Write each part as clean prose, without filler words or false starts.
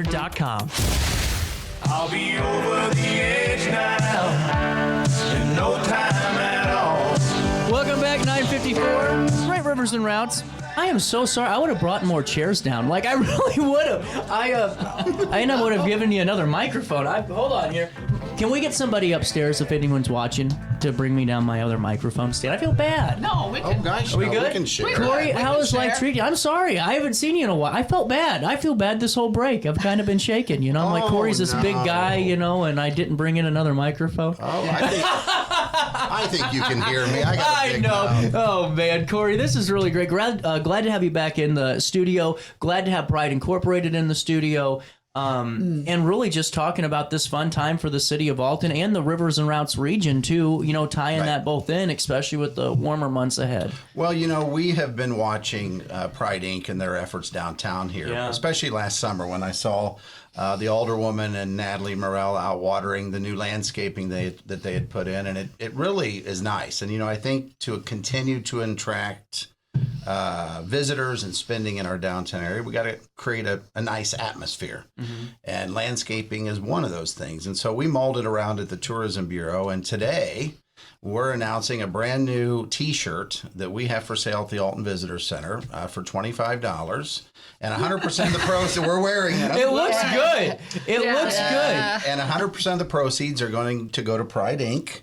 RiverBender.com. I'll be over the edge now in no time at all. Welcome back, 9:54. Great Rivers and Routes. I am so sorry. I would have brought more chairs down. Like, I really would have. I would have given you another microphone. Hold on here. Can we get somebody upstairs, if anyone's watching, to bring me down my other microphone stand? I feel bad. No, we can. Oh, gosh, Are we good? we can share. Cory, how is life treating you? I'm sorry. I haven't seen you in a while. I felt bad. I feel bad this whole break. I've kind of been shaken. You know, I'm like, Cory's this big guy, you know, and I didn't bring in another microphone. I think you can hear me. I know. Mouth. Oh, man. Cory, this is really great. Glad to have you back in the studio. Glad to have Pride Incorporated in the studio. And really just talking about this fun time for the city of Alton and the Rivers and Routes region, too, you know, tying that both in, especially with the warmer months ahead. Well, you know, we have been watching Pride Inc. and their efforts downtown here, especially last summer when I saw the Alderwoman and Natalie Morell out watering the new landscaping that they had put in. And it really is nice. And, you know, I think to continue to attract visitors and spending in our downtown area, we got to create a nice atmosphere. And landscaping is one of those things. And so we molded around at the Tourism Bureau. And today we're announcing a brand new T-shirt that we have for sale at the Alton Vistors Center for $25. And 100% of the proceeds, we're wearing it. It looks good. It looks good. And 100% of the proceeds are going to go to Pride Inc.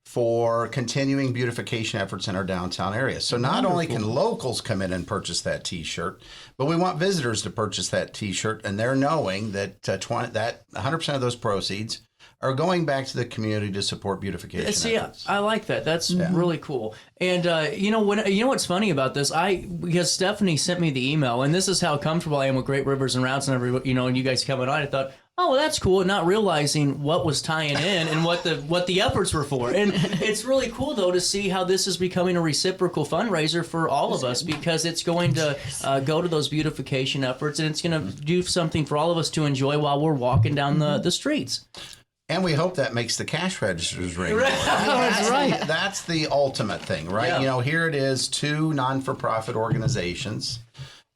for continuing beautification efforts in our downtown area. So not only can locals come in and purchase that T-shirt, but we want visitors to purchase that T-shirt, and they're knowing that 100% of those proceeds are going back to the community to support beautification efforts. I like that. That's really cool. And you know what's funny about this? Because Stephanie sent me the email, and this is how comfortable I am with Great Rivers and Routes and and you guys coming on. I thought, oh, well, that's cool, not realizing what was tying in and what the efforts were for. And it's really cool, though, to see how this is becoming a reciprocal fundraiser for all of us, because it's going to go to those beautification efforts, and it's going to do something for all of us to enjoy while we're walking down the streets. And we hope that makes the cash registers ring. That's right. That's the ultimate thing, right? Yeah. You know, here it is, 2 non-for-profit organizations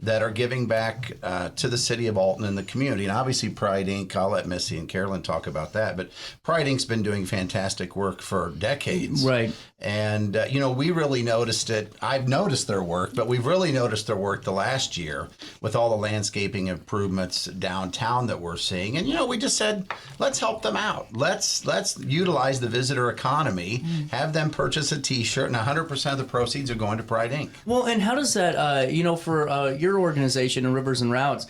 that are giving back to the city of Alton and the community. And obviously Pride Inc., I'll let Missy and Carolyn talk about that, but Pride Inc.'s been doing fantastic work for decades. Right. And, we really noticed it. I've noticed their work, but we've really noticed their work the last year with all the landscaping improvements downtown that we're seeing. And, we just said, let's help them out. Let's utilize the visitor economy, have them purchase a T-shirt, and 100% of the proceeds are going to Pride Inc. Well, and how does that, for your organization and Rivers and Routes,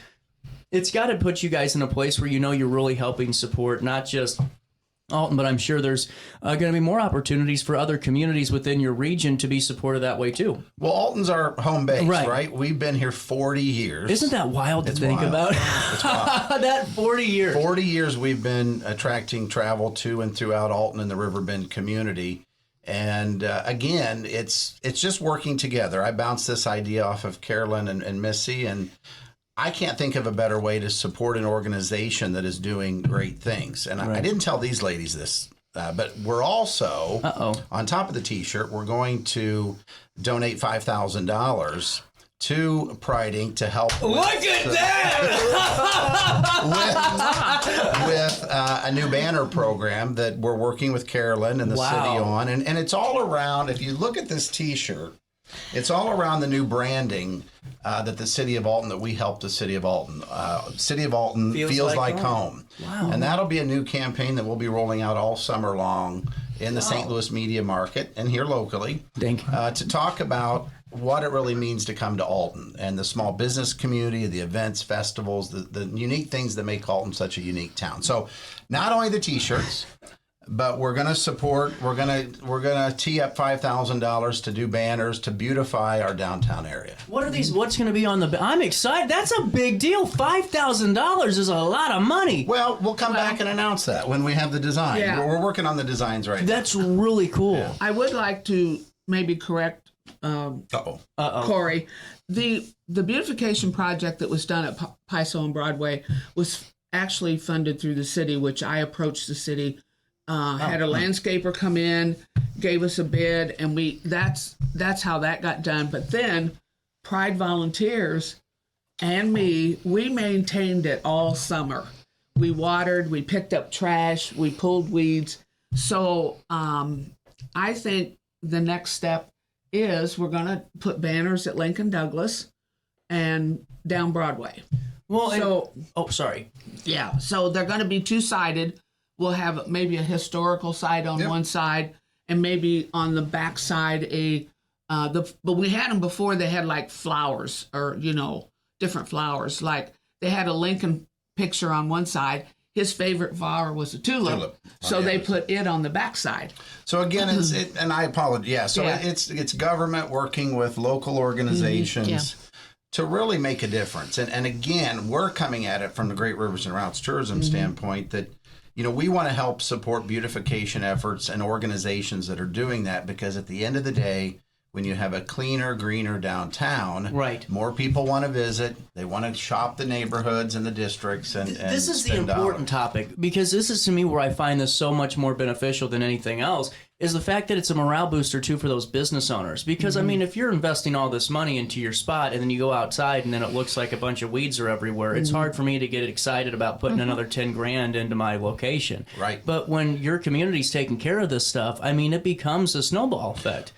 it's got to put you guys in a place where you're really helping support not just Alton, but I'm sure there's going to be more opportunities for other communities within your region to be supported that way too. Well, Alton's our home base, right? We've been here 40 years. Isn't that wild to think about? It's wild. That 40 years. 40 years we've been attracting travel to and throughout Alton and the RiverBend community. And again, it's just working together. I bounced this idea off of Carolyn and Missy, and I can't think of a better way to support an organization that is doing great things. And I didn't tell these ladies this, but we're also, on top of the T-shirt, we're going to donate $5,000 to Pride Inc. to help. Look at that! with a new banner program that we're working with Carolyn and the city on. And it's all around, if you look at this T-shirt, it's all around the new branding that the city of Alton, that we helped the city of Alton. City of Alton feels like home. Wow. And that'll be a new campaign that we'll be rolling out all summer long in the St. Louis media market and here locally. To talk about what it really means to come to Alton and the small business community, the events, festivals, the unique things that make Alton such a unique town. So not only the T-shirts, but we're going to support, we're going to tee up $5,000 to do banners to beautify our downtown area. What are these? What's going to be on the? I'm excited. That's a big deal. $5,000 is a lot of money. Well, we'll come back and announce that when we have the design. Yeah. We're working on the designs right now. That's really cool. Yeah. I would like to maybe correct Cory. The beautification project that was done at Paiso and Broadway was actually funded through the city, which I approached the city. Had a landscaper come in, gave us a bid, and that's how that got done. But then Pride volunteers and me, we maintained it all summer. We watered, we picked up trash, we pulled weeds. So I think the next step is we're going to put banners at Lincoln Douglas and down Broadway. Well, sorry. Yeah, so they're going to be two-sided. We'll have maybe a historical side on one side, and maybe on the back side but we had them before. They had like flowers, or different flowers. Like they had a Lincoln picture on one side. His favorite flower was a tulip. So they put it on the back side. So again, and I apologize. Yeah, so it's government working with local organizations to really make a difference. And again, we're coming at it from the Great Rivers and Routes tourism standpoint that, we want to help support beautification efforts and organizations that are doing that, because at the end of the day, when you have a cleaner, greener downtown, more people want to visit. They want to shop the neighborhoods and the districts. And this is the important topic, because this is to me where I find this so much more beneficial than anything else, is the fact that it's a morale booster too for those business owners. Because I mean, if you're investing all this money into your spot and then you go outside and then it looks like a bunch of weeds are everywhere, it's hard for me to get excited about putting another 10 grand into my location. Right. But when your community's taking care of this stuff, I mean, it becomes a snowball effect.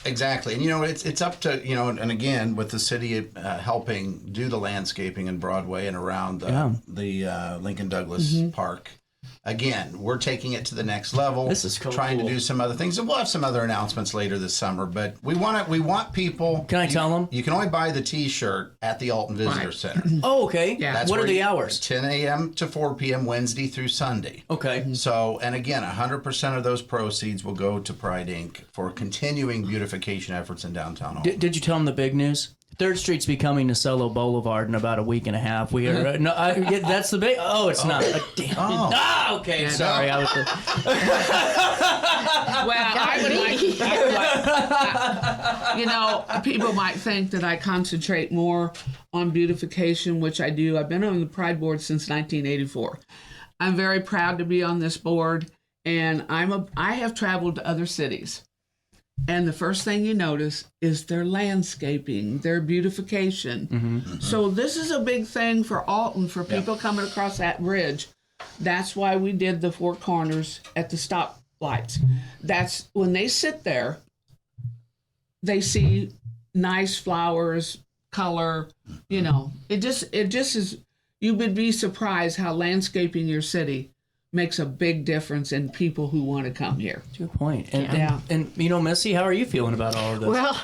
Exactly. And, it's up to, and again, with the city helping do the landscaping in Broadway and around the Lincoln Douglas Park. Again, we're taking it to the next level. This is cool. Trying to do some other things. And we'll have some other announcements later this summer. But we want people. Can I tell them? You can only buy the T-shirt at the Alton Vistors Center. Oh, okay. Yeah. What are the hours? 10 a.m. to 4 p.m. Wednesday through Sunday. Okay. So, and again, 100% of those proceeds will go to Pride Inc. for continuing beautification efforts in downtown Alton. Did you tell them the big news? 3rd Street's becoming Nacello Boulevard in about a week and a half. We are that's the big. Oh, it's not. Damn. Oh. Okay. Yeah, sorry. No. I was. Well, I would like. People might think that I concentrate more on beautification, which I do. I've been on the Pride Board since 1984. I'm very proud to be on this board, and I have traveled to other cities. And the first thing you notice is their landscaping, their beautification. So this is a big thing for Alton, for people coming across that bridge. That's why we did the 4 corners at the stoplights. That's when they sit there, they see nice flowers, color, It just is, you would be surprised how landscaping your city makes a big difference in people who want to come here. Good point. And Missy, how are you feeling about all of this? Well,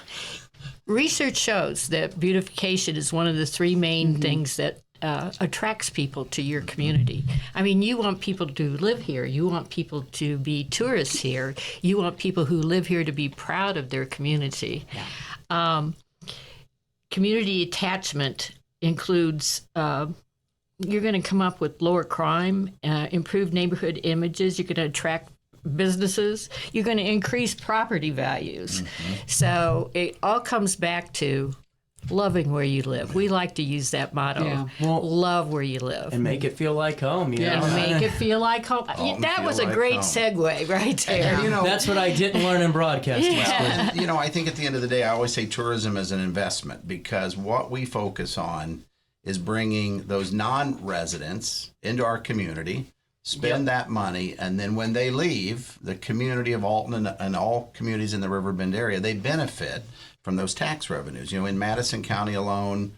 research shows that beautification is one of the 3 main things that attracts people to your community. I mean, you want people to live here. You want people to be tourists here. You want people who live here to be proud of their community. Yeah. Community attachment includes you're going to come up with lower crime, improved neighborhood images. You're going to attract businesses. You're going to increase property values. So it all comes back to loving where you live. We like to use that motto. Yeah. Well, love where you live. And make it feel like home. Make it feel like home. That was a great segue right there. And, that's what I didn't learn in broadcasting. Yeah. I think at the end of the day, I always say tourism is an investment, because what we focus on is bringing those non-residents into our community, spend that money, and then when they leave, the community of Alton and all communities in the Riverbend area, they benefit from those tax revenues. In Madison County alone,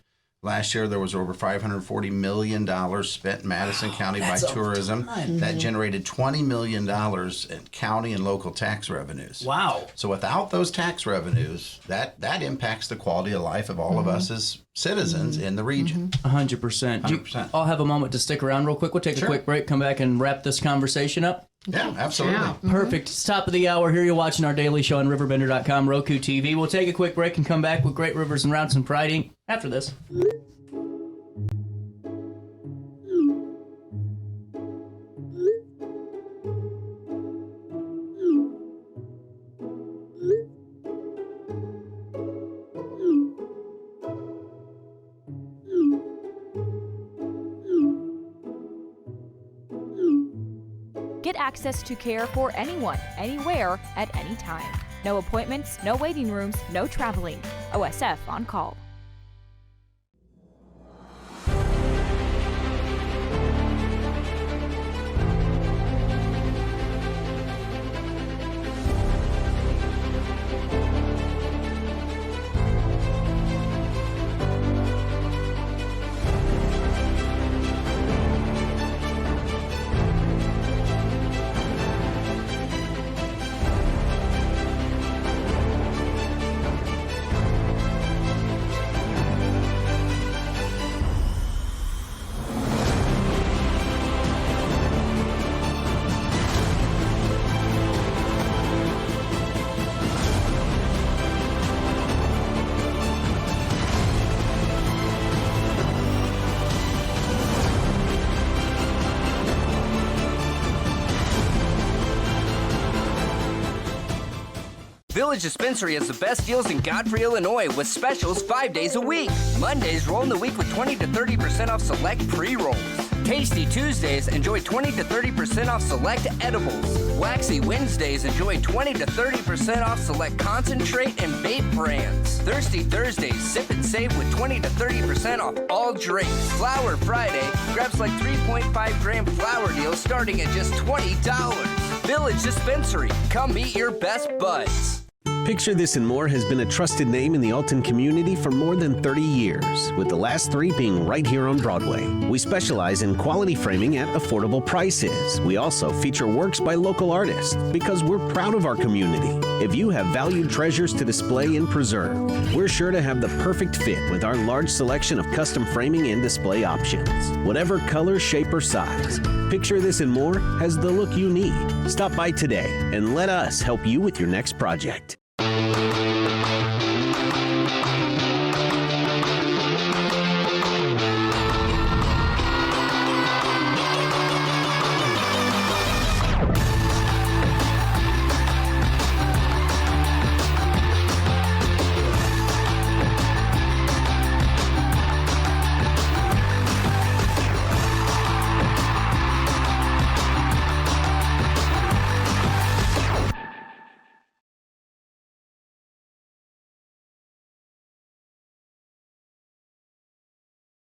last year there was over $540 million spent in Madison County by tourism. That generated $20 million in county and local tax revenues. Wow. So without those tax revenues, that impacts the quality of life of all of us as citizens in the region. 100%. I'll have a moment to stick around real quick. We'll take a quick break, come back and wrap this conversation up. Yeah, absolutely. Yeah. Perfect. It's top of the hour. Here you're watching our daily show on RiverBender.com, Roku TV. We'll take a quick break and come back with Great Rivers and Routes and Pride Inc. after this. Get access to care for anyone, anywhere, at any time. No appointments, no waiting rooms, no traveling. OSF on call. Village Dispensary has the best deals in Godfrey, Illinois with specials 5 days a week. Mondays roll in the week with 20 to 30% off select pre-rolls. Tasty Tuesdays, enjoy 20 to 30% off select edibles. Waxy Wednesdays, enjoy 20 to 30% off select concentrate and vape brands. Thirsty Thursdays, sip and save with 20 to 30% off all drinks. Flower Friday, grab select 3.5 gram flower deals starting at just $20. Village Dispensary, come meet your best buds. Picture This and More has been a trusted name in the Alton community for more than 30 years, with the last 3 being right here on Broadway. We specialize in quality framing at affordable prices. We also feature works by local artists because we're proud of our community. If you have valued treasures to display and preserve, we're sure to have the perfect fit with our large selection of custom framing and display options. Whatever color, shape, or size, Picture This and More has the look you need. Stop by today and let us help you with your next project.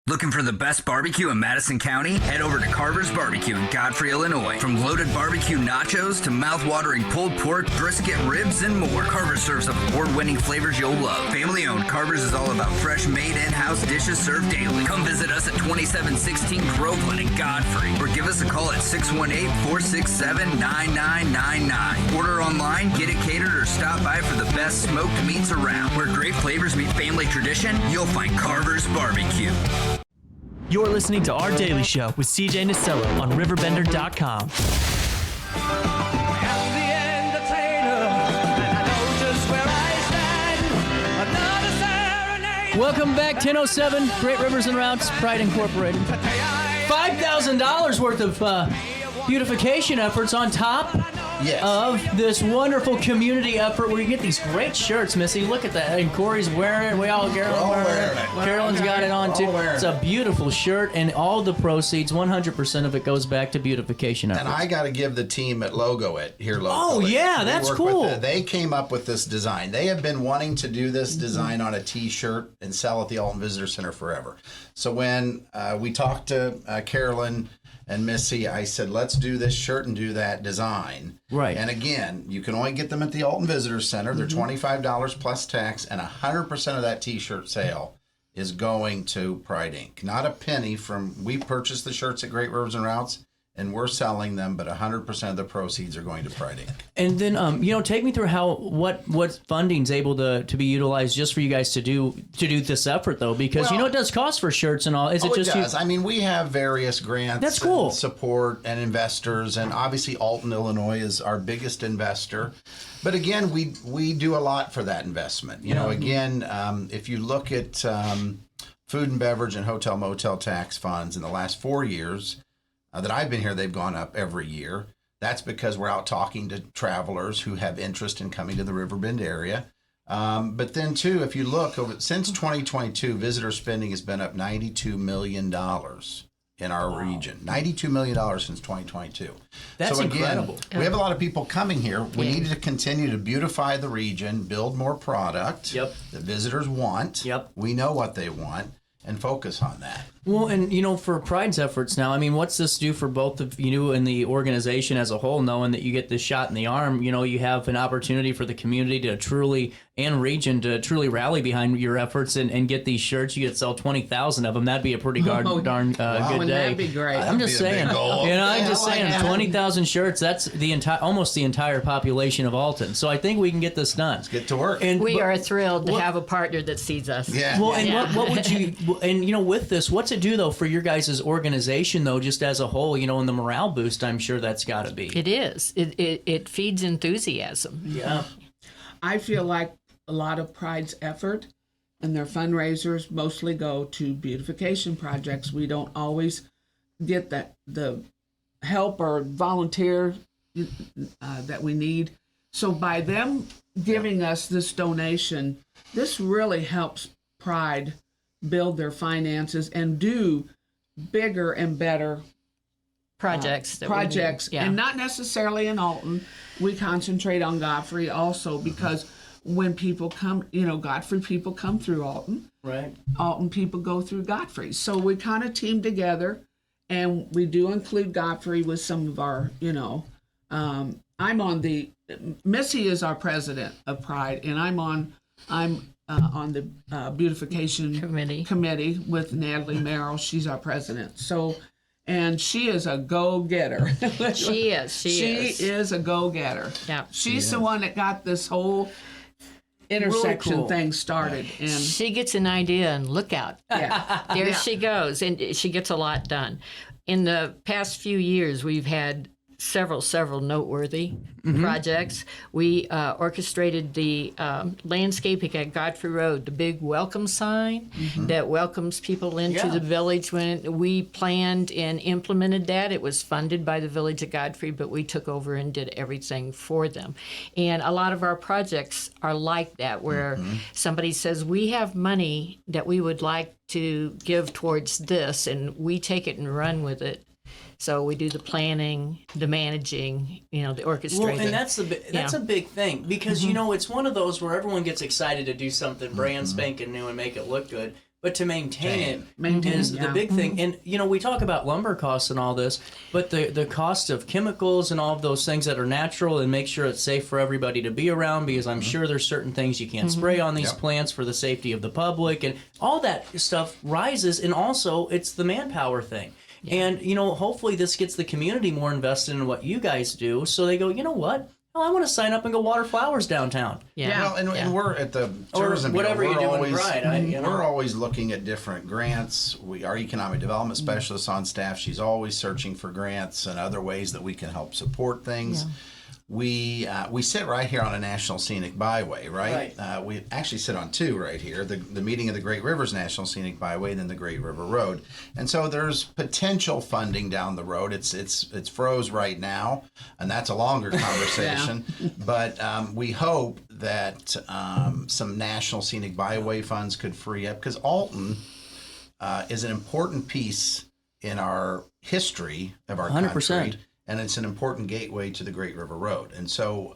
Looking for the best barbecue in Madison County? Head over to Carver's Barbecue in Godfrey, Illinois. From loaded barbecue nachos to mouth-watering pulled pork, brisket, ribs, and more, Carver's serves up award-winning flavors you'll love. Family-owned, Carver's is all about fresh, made in-house dishes served daily. Come visit us at 2716 Groveland in Godfrey, or give us a call at 618-467-9999. Order online, get it catered, or stop by for the best smoked meats around. Where great flavors meet family tradition, you'll find Carver's Barbecue. You're listening to Our Daily Show with CJ Nasello on RiverBender.com. Welcome back, 10:07, Great Rivers and Routes, Pride Incorporated. $5,000 worth of beautification efforts on top of this wonderful community effort where you get these great shirts, Missy. Look at that. And Cory's wearing it. Carolyn's got it on, too. It's a beautiful shirt, and all the proceeds, 100% of it goes back to beautification efforts. And I got to give the team at Logo It here locally. Oh, yeah, that's cool. They came up with this design. They have been wanting to do this design on a T-shirt and sell at the Alton Vistors Center forever. So when we talked to Carolyn and Missy, I said, let's do this shirt and do that design. Right. And again, you can only get them at the Alton Visitors Center. They're $25 plus tax, and 100% of that T-shirt sale is going to Pride Inc. Not a penny from, we purchased the shirts at Great Rivers and Routes, and we're selling them, but 100% of the proceeds are going to Pride Inc. And then, take me through what funding's able to be utilized just for you guys to do this effort, though, because it does cost for shirts and all. Is it just? It does. I mean, we have various grants. That's cool. And support and investors, and obviously Alton, Illinois, is our biggest investor. But again, we do a lot for that investment. If you look at food and beverage and hotel motel tax funds in the last 4 years. That I've been here, they've gone up every year. That's because we're out talking to travelers who have interest in coming to the River Bend area. But then, too, if you look, since 2022, visitor spending has been up $92 million in our region. $92 million since 2022. That's incredible. We have a lot of people coming here. We need to continue to beautify the region, build more product that visitors want. We know what they want, and focus on that. Well, and, for Pride's efforts now, I mean, what's this do for both of you and the organization as a whole, knowing that you get this shot in the arm? You have an opportunity for the community to truly, and region to trually rally behind your efforts and get these shirts. You could sell 20,000 of them. That'd be a pretty darn good day. That'd be great. I'm just saying. I'm just saying, 20,000 shirts, that's almost the entire population of Alton. So I think we can get this done. Let's get to work. And we are thrilled to have a partner that sees us. Yeah. Well, and what would you, and, with this, what's it do, though, for your guys' organization, though, just as a whole, and the morale boost, I'm sure that's got to be. It is. It feeds enthusiasm. Yeah. I feel like a lot of Pride's effort and their fundraisers mostly go to beautification projects. We don't always get the help or volunteer that we need. So by them giving us this donation, this really helps Pride build their finances and do bigger and better projects. And not necessarily in Alton. We concentrate on Godfrey also because when people come, Godfrey people come through Alton. Right. Alton people go through Godfrey. So we kind of team together, and we do include Godfrey with some of our, I'm on the, Missy is our president of Pride, and I'm on the Beautification committee with Natalie Merrill. She's our president. So, and she is a go-getter. She is. She is a go-getter. Yeah. She's the one that got this whole intersection really cool. thing started. And she gets an idea and look out. yeah. There she goes, and she gets a lot done. In the past few years, we've had several noteworthy projects. We orchestrated the landscaping at Godfrey Road, the big welcome sign that welcomes people into the village. When we planned and implemented that, it was funded by the village of Godfrey, but we took over and did everything for them. And a lot of our projects are like that, where somebody says, we have money that we would like to give towards this, and we take it and run with it. So we do the planning, the managing, the orchestrating. Well, and that's a big thing because it's one of those where everyone gets excited to do something brand spanking new and make it look good, but to maintain it is the big thing. And we talk about lumber costs and all this, but the cost of chemicals and all of those things that are natural and make sure it's safe for everybody to be around, because I'm sure there's certain things you can't spray on these plants for the safety of the public, and all that stuff rises. And also it's the manpower thing. And, hopefully this gets the community more invested in what you guys do. So they go, you know what? Oh, I want to sign up and go water flowers downtown. Yeah. Well, and we're at the tourism. Whatever you do in Pride. We're always looking at different grants. Our economic development specialist on staff, she's always searching for grants and other ways that we can help support things. Yeah. We sit right here on a National Scenic Byway, right? We actually sit on two right here, the meeting of the Great Rivers National Scenic Byway and then the Great River Road. And so there's potential funding down the road. It's froze right now, and that's a longer conversation. But we hope that some National Scenic Byway funds could free up, because Alton is an important piece in our history of our 100%. Country. And it's an important gateway to the Great River Road. And so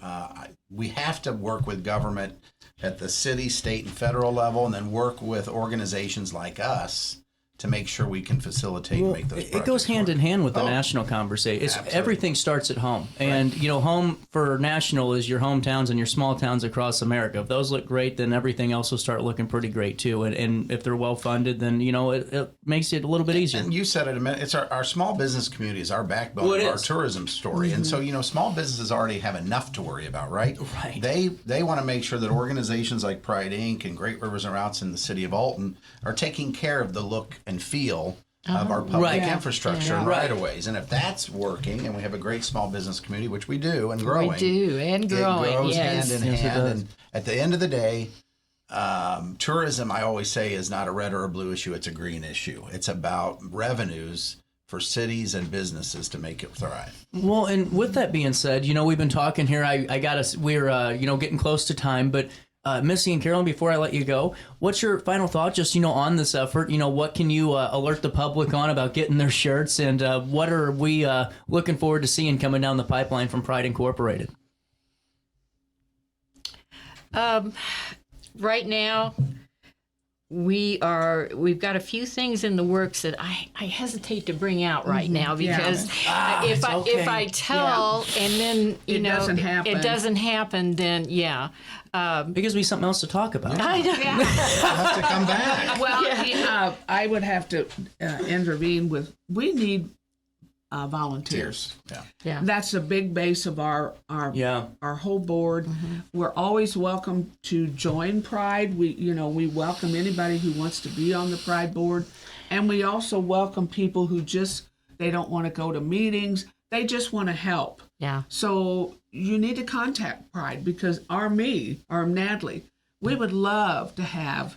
we have to work with government at the city, state, and federal level, and then work with organizations like us to make sure we can facilitate and make those projects It goes hand in hand with the Oh, national conversation. absolutely. Everything starts at home. And, home for national is your hometowns and your small towns across America. If those look great, then everything else will start looking pretty great, too. And if they're well-funded, then, it makes it a little bit easier. And you said it a minute. It's our small business community is our backbone of our tourism story. And so, small businesses already have enough to worry about, right? Right. They want to make sure that organizations like Pride Inc. and Great Rivers and Routes in the city of Alton are taking care of the look and feel of our public infrastructure and right-of-ways. And if that's working, and we have a great small business community, which we do, and growing. We do, and growing, it grows yes. hand in hand. And at the end of the day, tourism, I always say, is not a red or a blue issue. It's a green issue. It's about revenues for cities and businesses to make it thrive. Well, and with that being said, we've been talking here. We're getting close to time, but Missy and Carolyn, before I let you go, what's your final thought just, on this effort? What can you alert the public on about getting their shirts, and what are we looking forward to seeing coming down the pipeline from Pride Incorporated? Right now, we've got a few things in the works that I hesitate to bring out right now, because if I tell and then it doesn't happen, then it gives me something else to talk about. I know. We'll have to come back. Well, I would have to intervene with. We need volunteers. Yeah. That's a big base of our whole board. We're always welcome to join Pride. We welcome anybody who wants to be on the Pride board, and we also welcome people who they don't want to go to meetings. They just want to help. Yeah. So you need to contact Pride, because our Natalie, we would love to have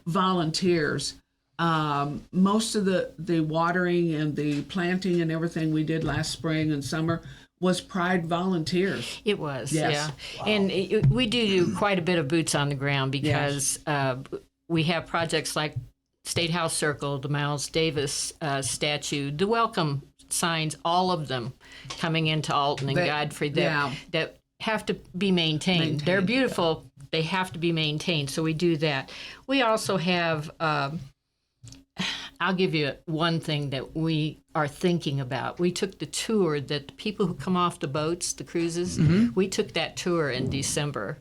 volunteers. Most of the watering and the planting and everything we did last spring and summer was Pride volunteers. It was, Yes. yeah. Wow. And we do quite a bit of boots on the ground because we have projects like State House Circle, the Miles Davis statue, the welcome signs, all of them coming into Alton and Godfrey that have to be maintained. They're beautiful. They have to be maintained. So we do that. We also have, I'll give you one thing that we are thinking about. We took the tour that the people who come off the boats, the cruises, we took that tour in December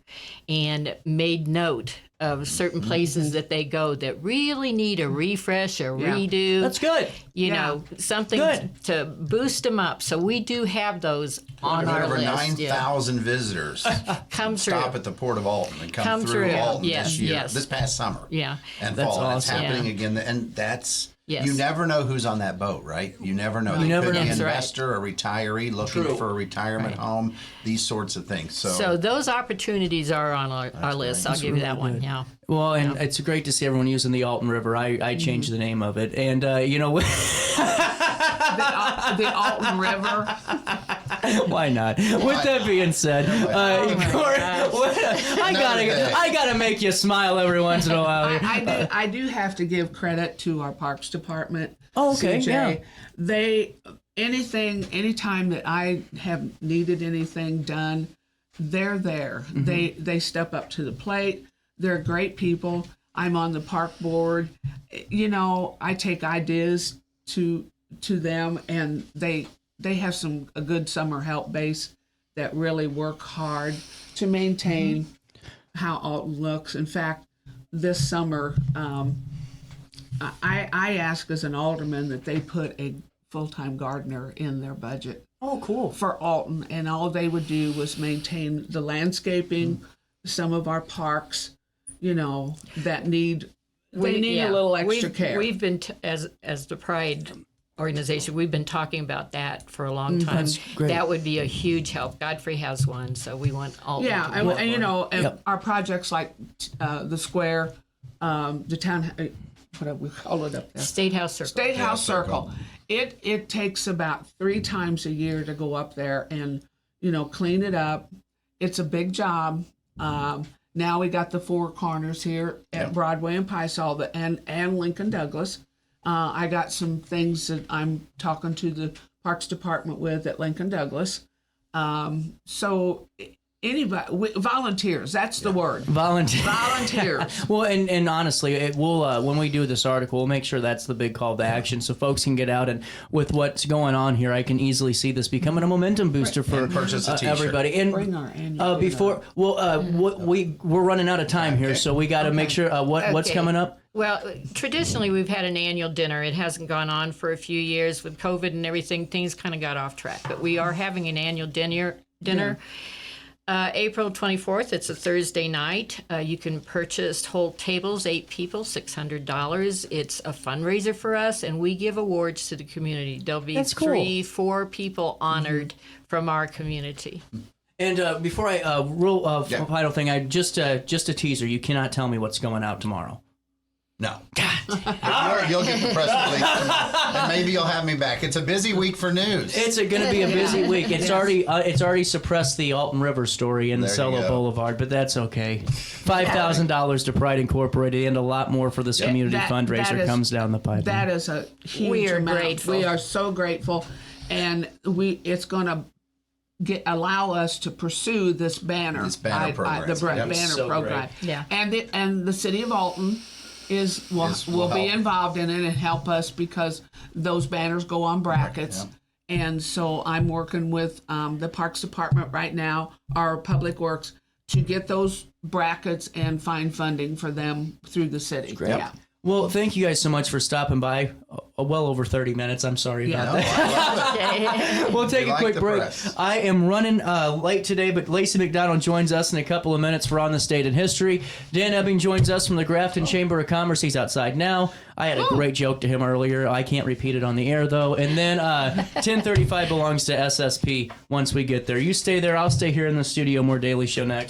and made note of certain places that they go that really need a refresh, a redo. That's good. You know, something to boost them up. So we do have those on our list. Over 9,000 visitors come through. Stop at the Port of Alton and come through Alton this year, this past summer. And that's fall. awesome. It's happening again. And that's, Yes. you never know who's on that boat, right? You never know. They could be an investor, a retiree looking for a retirement home, these sorts of things. So those opportunities are on our list. I'll give you that one. Yeah. Well, and it's great to see everyone using the Alton River. I changed the name of it. And, you know, the Alton River. Why not? With that being said, Cory, I gotta make you smile every once in a while. I do have to give credit to our Parks Department. Oh, okay. CJ. Anytime that I have needed anything done, they're there. They step up to the plate. They're great people. I'm on the park board. You know, I take ideas to them, and they have a good summer help base that really work hard to maintain how Alton looks. In fact, this summer, I asked as an alderman that they put a full-time gardener in their budget. Oh, cool. For Alton, and all they would do was maintain the landscaping, some of our parks, you know, that need a little extra care. We've been as the Pride organization, we've been talking about that for a long time. That's great. That would be a huge help. Godfrey has one, so we want all. Yeah, and you know, our projects like the square, the town, what we call it up there, State House Circle. State House Circle. It takes about 3 times a year to go up there and, you know, clean it up. It's a big job. Now we got the 4 corners here at Broadway and Pysall and Lincoln Douglas. I got some things that I'm talking to the Parks Department with at Lincoln Douglas. So anybody, volunteers, that's the word. Volunteers. Well, and honestly, we'll when we do this article, we'll make sure that's the big call to action so folks can get out. And with what's going on here, I can easily see this becoming a momentum booster for everybody. And bring our annual we're running out of time here, so we got to make sure what's coming up. Well, traditionally, we've had an annual dinner. It hasn't gone on for a few years. With COVID and everything, things kind of got off track. But we are having an annual dinner. April 24th, it's a Thursday night. You can purchase whole tables, 8 people, $600. It's a fundraiser for us, and we give awards to the community. There'll be 3-4 people honored from our community. And before I final thing, I just a teaser. You cannot tell me what's going out tomorrow. No. You'll get the press release, and maybe you'll have me back. It's a busy week for news. It's going to be a busy week. It's already suppressed the Alton River story in the Cello Boulevard, but that's okay. $5,000 to Pride Incorporated, and a lot more for this community fundraiser comes down the pipe. That is a huge amount. Grateful. We are so grateful, and it's going to allow us to pursue this banner. Program. Banner program. Yeah. And the city of Alton will be involved in it and help us because those banners go on brackets. And so I'm working with the Parks Department right now, our Public Works, to get those brackets and find funding for them through the city. Great. Yeah. Well, thank you guys so much for stopping by. Well over 30 minutes. I'm sorry about that. We'll take a quick break. I am running late today, but Lacey McDonald joins us in a couple of minutes for On the State in History. Dan Ebbing joins us from the Grafton Chamber of Commerce. He's outside now. I had a great joke to him earlier. I can't repeat it on the air, though. And then 1035 belongs to SSP once we get there. You stay there. I'll stay here in the studio. More Daily Show next.